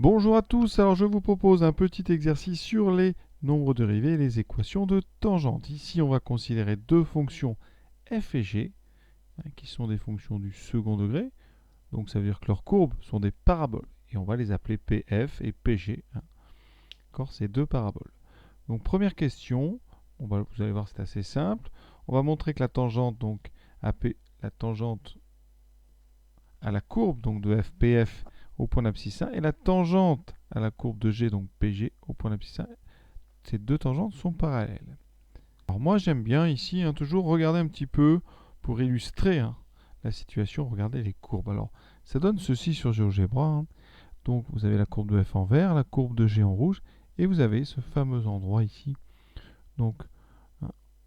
Bonjour à tous, alors je vous propose un petit exercice sur les nombres dérivés et les équations de tangente. Ici, on va considérer deux fonctions f et g, qui sont des fonctions du second degré. Donc ça veut dire que leurs courbes sont des paraboles. Et on va les appeler pf et pg. D'accord, c'est deux paraboles. Donc première question, vous allez voir c'est assez simple. On va montrer que la tangente, donc AP, la tangente à la courbe donc de fpf au point d'abscisse 1 et la tangente à la courbe de g, donc pg au point d'abscisse 1, ces deux tangentes sont parallèles. Alors moi j'aime bien ici toujours regarder un petit peu pour illustrer la situation, regardez les courbes. Alors ça donne ceci sur GeoGebra. Donc vous avez la courbe de f en vert, la courbe de g en rouge, et vous avez ce fameux endroit ici. Donc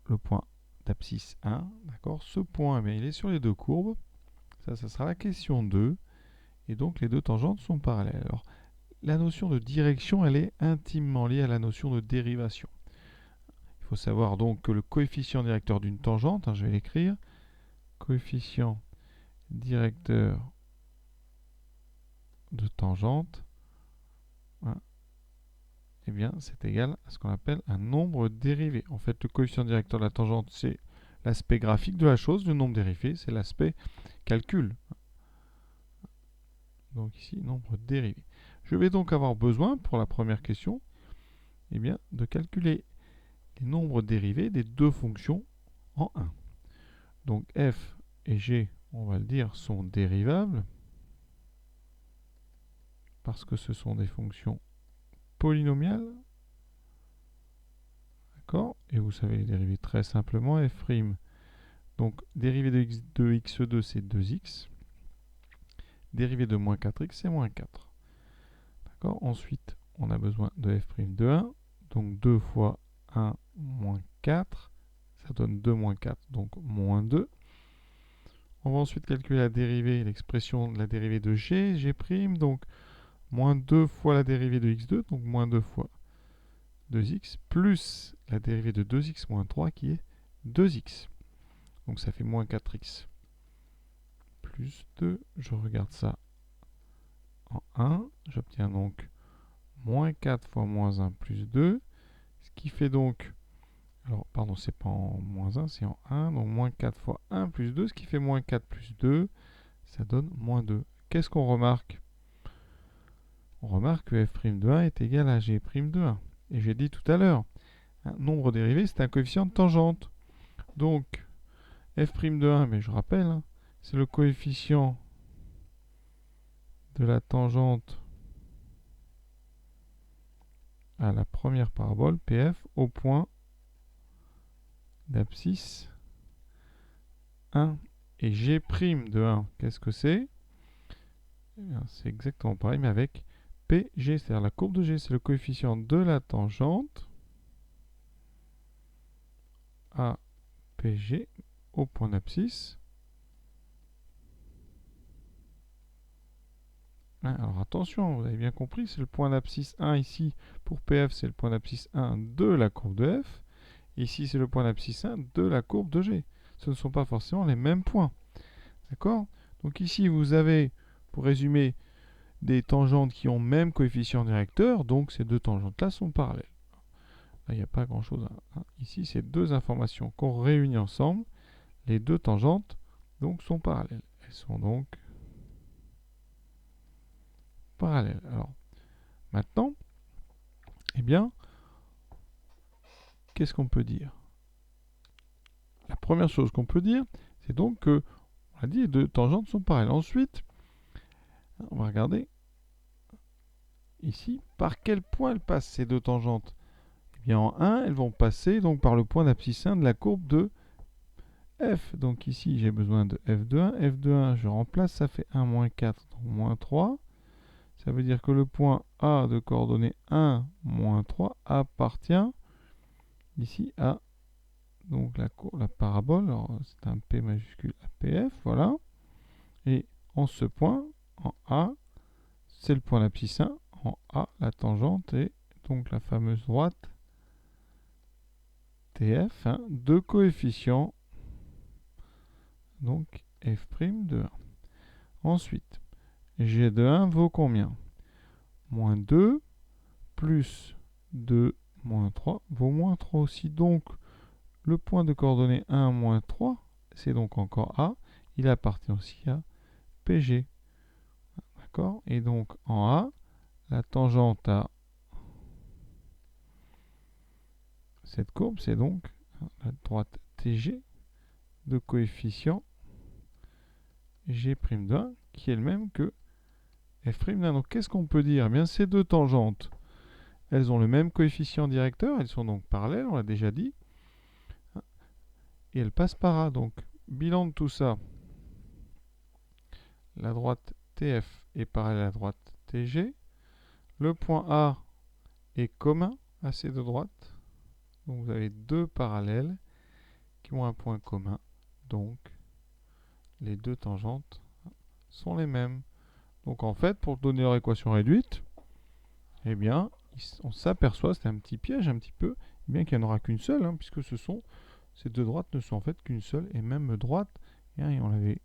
le point d'abscisse 1, d'accord. Ce point, il est sur les deux courbes. Ça sera la question 2. Et donc les deux tangentes sont parallèles. Alors, la notion de direction, elle est intimement liée à la notion de dérivation. Il faut savoir donc que le coefficient directeur d'une tangente, je vais l'écrire, coefficient directeur de tangente, eh bien c'est égal à ce qu'on appelle un nombre dérivé. En fait, le coefficient directeur de la tangente, c'est l'aspect graphique de la chose, le nombre dérivé, c'est l'aspect calcul. Donc ici, nombre dérivé. Je vais donc avoir besoin, pour la première question, de calculer les nombres dérivés des deux fonctions en 1. Donc f et g, on va le dire, sont dérivables parce que ce sont des fonctions polynomiales. D'accord? Et vous savez les dériver très simplement. F', donc dérivé de x2, c'est 2x. Dérivé de moins 4x, c'est moins 4. D'accord? Ensuite, on a besoin de f' de 1. Donc 2 fois 1 moins 4. Ça donne 2 moins 4, donc moins 2. On va ensuite calculer la dérivée, l'expression de la dérivée de g, g', donc moins 2 fois la dérivée de x2, donc moins 2 fois 2x, plus la dérivée de 2x moins 3 qui est 2x. Donc ça fait moins 4x plus 2. Je regarde ça en 1. J'obtiens donc moins 4 fois moins 1 plus 2. Ce qui fait donc... Alors, pardon, c'est pas en moins 1, c'est en 1. Donc moins 4 fois 1 plus 2, ce qui fait moins 4 plus 2. Ça donne moins 2. Qu'est-ce qu'on remarque? On remarque que f' de 1 est égal à g' de 1. Et j'ai dit tout à l'heure, un nombre dérivé, c'est un coefficient de tangente. Donc, f' de 1, mais je rappelle, c'est le coefficient de la tangente à la première parabole, PF, au point d'abscisse 1. Et g' de 1, qu'est-ce que c'est? C'est exactement pareil, mais avec PG, c'est-à-dire la courbe de G, c'est le coefficient de la tangente à PG au point d'abscisse. Alors attention, vous avez bien compris, c'est le point d'abscisse 1 ici. Pour PF, c'est le point d'abscisse 1 de la courbe de F. Ici, c'est le point d'abscisse 1 de la courbe de G. Ce ne sont pas forcément les mêmes points. D'accord? Donc ici, vous avez, pour résumer, des tangentes qui ont même coefficient directeur. Donc ces deux tangentes-là sont parallèles. Là, il n'y a pas grand-chose. Ici, c'est deux informations qu'on réunit ensemble. Les deux tangentes donc, sont parallèles. Elles sont donc parallèles. Alors, maintenant, qu'est-ce qu'on peut dire? La première chose qu'on peut dire, c'est donc que, on a dit, les deux tangentes sont parallèles. Ensuite, on va regarder ici, par quel point elles passent ces deux tangentes? En 1, elles vont passer donc par le point d'abscisse 1 de la courbe de f. Donc ici, j'ai besoin de f de 1. f de 1, je remplace, ça fait 1 moins 4, donc moins 3. Ça veut dire que le point A de coordonnées 1, moins 3 appartient ici à donc la parabole. C'est un P majuscule à PF, voilà. Et en ce point, en A, c'est le point d'abscisse 1. En A, la tangente est donc la fameuse droite TF, de coefficient, donc f' de 1. Ensuite, G de 1 vaut combien? moins 2 plus 2 moins 3 vaut moins 3 aussi. Donc, le point de coordonnées 1 moins 3, c'est donc encore A. Il appartient aussi à PG. D'accord? Et donc, en A, la tangente à cette courbe, c'est donc la droite TG de coefficient G'1 qui est le même que F'1. Donc, qu'est-ce qu'on peut dire? Eh bien, ces deux tangentes, elles ont le même coefficient directeur, elles sont donc parallèles, on l'a déjà dit. Et elles passent par A. Donc, bilan de tout ça, la droite TF est parallèle à la droite TG. Le point A est commun à ces deux droites. Donc, vous avez deux parallèles qui ont un point commun. Donc, les deux tangentes sont les mêmes. Donc, en fait, pour donner leur équation réduite, eh bien, on s'aperçoit, c'est un petit piège un petit peu, eh bien qu'il n'y en aura qu'une seule, puisque ces deux droites ne sont en fait qu'une seule et même droite. Et on l'avait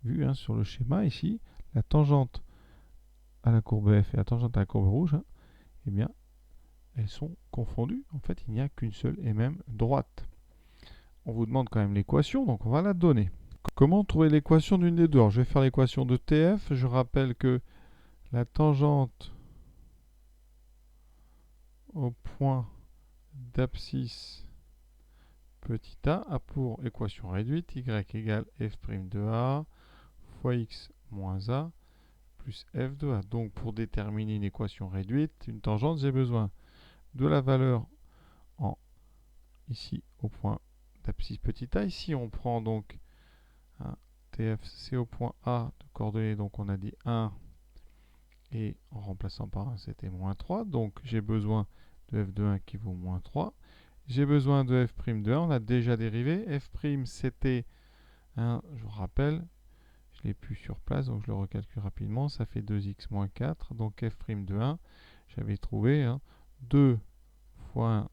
vu sur le schéma ici, la tangente à la courbe F et la tangente à la courbe rouge, eh bien, elles sont confondues. En fait, il n'y a qu'une seule et même droite. On vous demande quand même l'équation, donc on va la donner. Comment trouver l'équation d'une des deux? Alors, je vais faire l'équation de TF. Je rappelle que la tangente au point d'abscisse petit a pour équation réduite y égale f' de a fois x moins a plus f de a. Donc pour déterminer une équation réduite, une tangente, j'ai besoin de la valeur ici au point d'abscisse petit a. Ici on prend donc TF, c'est au point A de coordonnées, donc on a dit 1 et en remplaçant par 1 c'était moins 3. Donc j'ai besoin de f de 1 qui vaut moins 3. J'ai besoin de f' de 1, on a déjà dérivé. F' c'était, je vous rappelle, je l'ai plus sur place, donc je le recalcule rapidement. Ça fait 2x moins 4. Donc f' de 1, j'avais trouvé 2 fois 1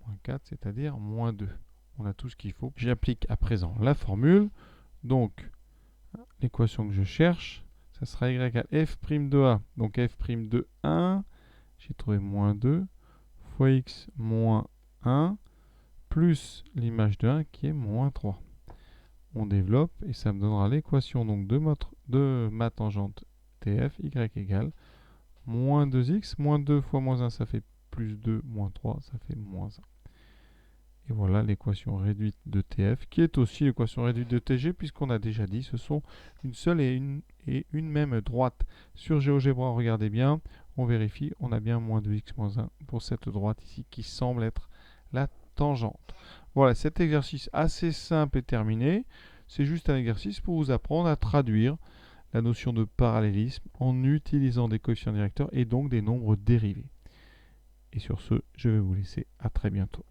moins 4, c'est-à-dire moins 2. On a tout ce qu'il faut. J'applique à présent la formule. Donc, l'équation que je cherche, ça sera y égale f' de a. Donc f' de 1, j'ai trouvé moins 2, fois x moins 1, plus l'image de 1 qui est moins 3. On développe et ça me donnera l'équation donc de ma tangente TF, y égale moins 2x, moins 2 fois moins 1, ça fait plus 2, moins 3, ça fait moins 1. Et voilà l'équation réduite de TF, qui est aussi l'équation réduite de TG, puisqu'on a déjà dit ce sont une seule et une même droite. Sur GeoGebra, regardez bien, on vérifie, on a bien moins 2x moins 1 pour cette droite ici, qui semble être la tangente. Voilà, cet exercice assez simple est terminé. C'est juste un exercice pour vous apprendre à traduire la notion de parallélisme en utilisant des coefficients directeurs et donc des nombres dérivés. Et sur ce, je vais vous laisser. À très bientôt.